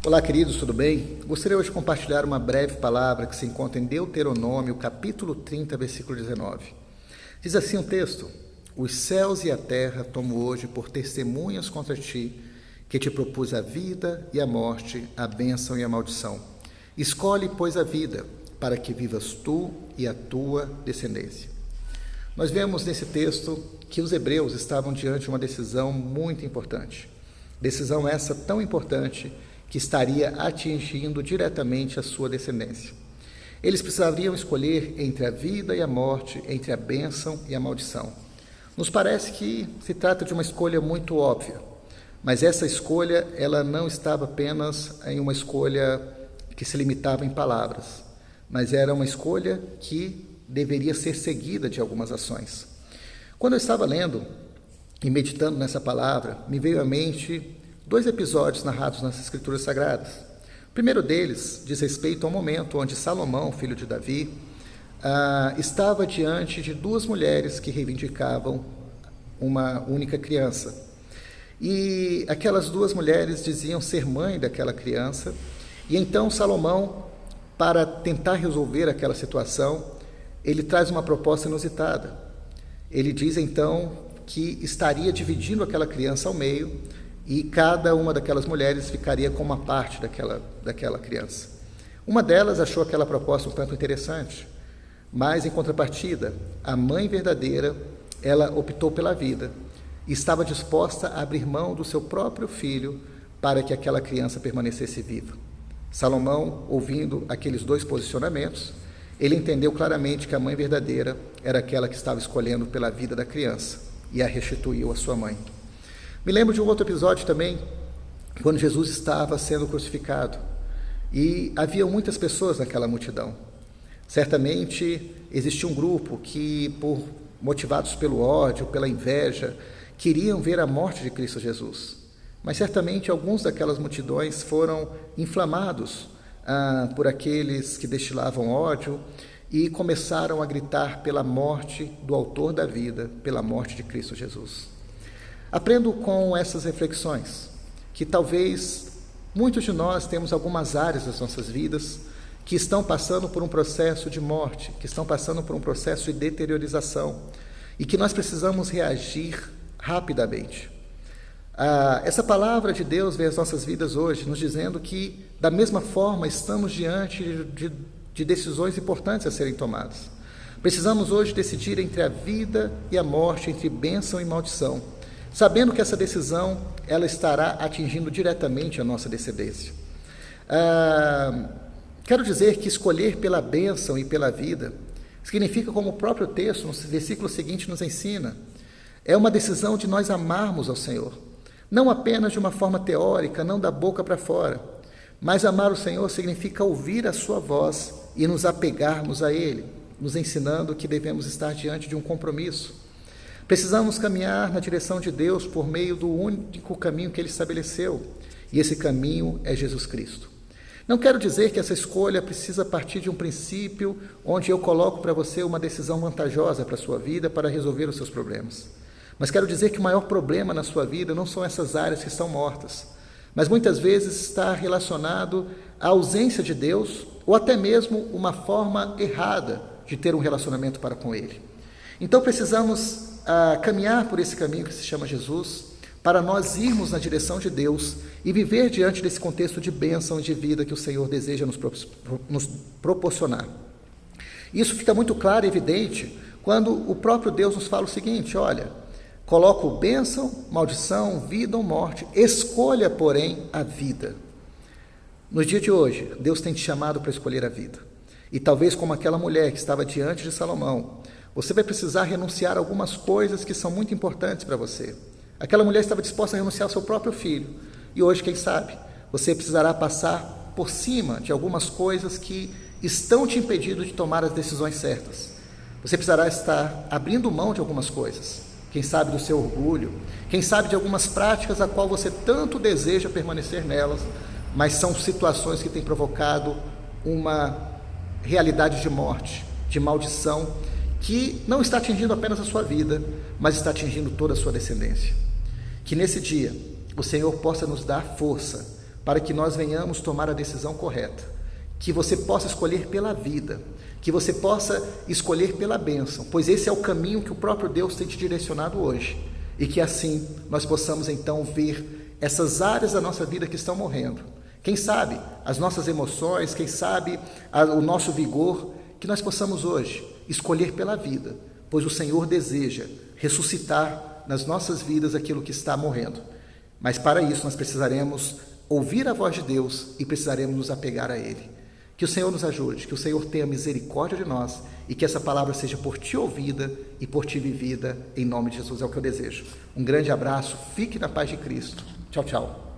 Olá, queridos, tudo bem? Gostaria hoje de compartilhar uma breve palavra que se encontra em Deuteronômio, capítulo 30, versículo 19. Diz assim o texto: Os céus e a terra tomo hoje por testemunhas contra ti, que te propus a vida e a morte, a bênção e a maldição. Escolhe, pois, a vida, para que vivas tu e a tua descendência. Nós vemos nesse texto que os hebreus estavam diante de uma decisão muito importante. Decisão essa tão importante que estaria atingindo diretamente a sua descendência. Eles precisariam escolher entre a vida e a morte, entre a bênção e a maldição. Nos parece que se trata de uma escolha muito óbvia, mas essa escolha ela não estava apenas em uma escolha que se limitava em palavras, mas era uma escolha que deveria ser seguida de algumas ações. Quando eu estava lendo e meditando nessa palavra, me veio à mente dois episódios narrados nas Escrituras Sagradas. O primeiro deles diz respeito ao momento onde Salomão, filho de Davi, estava diante de duas mulheres que reivindicavam uma única criança. E aquelas duas mulheres diziam ser mãe daquela criança, e então Salomão, para tentar resolver aquela situação, ele traz uma proposta inusitada. Ele diz então que estaria dividindo aquela criança ao meio, e cada uma daquelas mulheres ficaria com uma parte daquela criança. Uma delas achou aquela proposta um tanto interessante, mas, em contrapartida, a mãe verdadeira, ela optou pela vida e estava disposta a abrir mão do seu próprio filho para que aquela criança permanecesse viva. Salomão, ouvindo aqueles dois posicionamentos, ele entendeu claramente que a mãe verdadeira era aquela que estava escolhendo pela vida da criança e a restituiu à sua mãe. Me lembro de um outro episódio também, quando Jesus estava sendo crucificado e havia muitas pessoas naquela multidão. Certamente existia um grupo que, motivados pelo ódio, pela inveja, queriam ver a morte de Cristo Jesus. Mas certamente alguns daquelas multidões foram inflamados por aqueles que destilavam ódio e começaram a gritar pela morte do autor da vida, pela morte de Cristo Jesus. Aprendo com essas reflexões que talvez muitos de nós temos algumas áreas das nossas vidas que estão passando por um processo de morte, que estão passando por um processo de deteriorização e que nós precisamos reagir rapidamente. Essa palavra de Deus vem às nossas vidas hoje nos dizendo que, da mesma forma, estamos diante de decisões importantes a serem tomadas. Precisamos hoje decidir entre a vida e a morte, entre bênção e maldição, sabendo que essa decisão ela estará atingindo diretamente a nossa descendência. Quero dizer que escolher pela bênção e pela vida significa, como o próprio texto, no versículo seguinte, nos ensina, é uma decisão de nós amarmos ao Senhor, não apenas de uma forma teórica, não da boca para fora, mas amar o Senhor significa ouvir a sua voz e nos apegarmos a Ele, nos ensinando que devemos estar diante de um compromisso. Precisamos caminhar na direção de Deus por meio do único caminho que Ele estabeleceu, e esse caminho é Jesus Cristo. Não quero dizer que essa escolha precisa partir de um princípio onde eu coloco para você uma decisão vantajosa para a sua vida para resolver os seus problemas. Mas quero dizer que o maior problema na sua vida não são essas áreas que estão mortas, mas muitas vezes está relacionado à ausência de Deus ou até mesmo uma forma errada de ter um relacionamento para com Ele. Então precisamos caminhar por esse caminho que se chama Jesus, para nós irmos na direção de Deus e viver diante desse contexto de bênção e de vida que o Senhor deseja nos proporcionar. Isso fica muito claro e evidente quando o próprio Deus nos fala o seguinte: olha, coloco bênção, maldição, vida ou morte, escolha, porém, a vida. No dia de hoje, Deus tem te chamado para escolher a vida. E talvez como aquela mulher que estava diante de Salomão, você vai precisar renunciar a algumas coisas que são muito importantes para você. Aquela mulher estava disposta a renunciar ao seu próprio filho. E hoje, quem sabe, você precisará passar por cima de algumas coisas que estão te impedindo de tomar as decisões certas. Você precisará estar abrindo mão de algumas coisas. Quem sabe do seu orgulho, quem sabe de algumas práticas a qual você tanto deseja permanecer nelas, mas são situações que têm provocado uma realidade de morte, de maldição, que não está atingindo apenas a sua vida, mas está atingindo toda a sua descendência. Que nesse dia o Senhor possa nos dar força para que nós venhamos tomar a decisão correta, que você possa escolher pela vida, que você possa escolher pela bênção, pois esse é o caminho que o próprio Deus tem te direcionado hoje, e que assim nós possamos então ver essas áreas da nossa vida que estão morrendo. Quem sabe as nossas emoções, quem sabe o nosso vigor, que nós possamos hoje escolher pela vida, pois o Senhor deseja ressuscitar nas nossas vidas aquilo que está morrendo. Mas para isso nós precisaremos ouvir a voz de Deus e precisaremos nos apegar a Ele. Que o Senhor nos ajude, que o Senhor tenha misericórdia de nós e que essa palavra seja por ti ouvida e por ti vivida, em nome de Jesus, é o que eu desejo. Um grande abraço, fique na paz de Cristo. Tchau, tchau.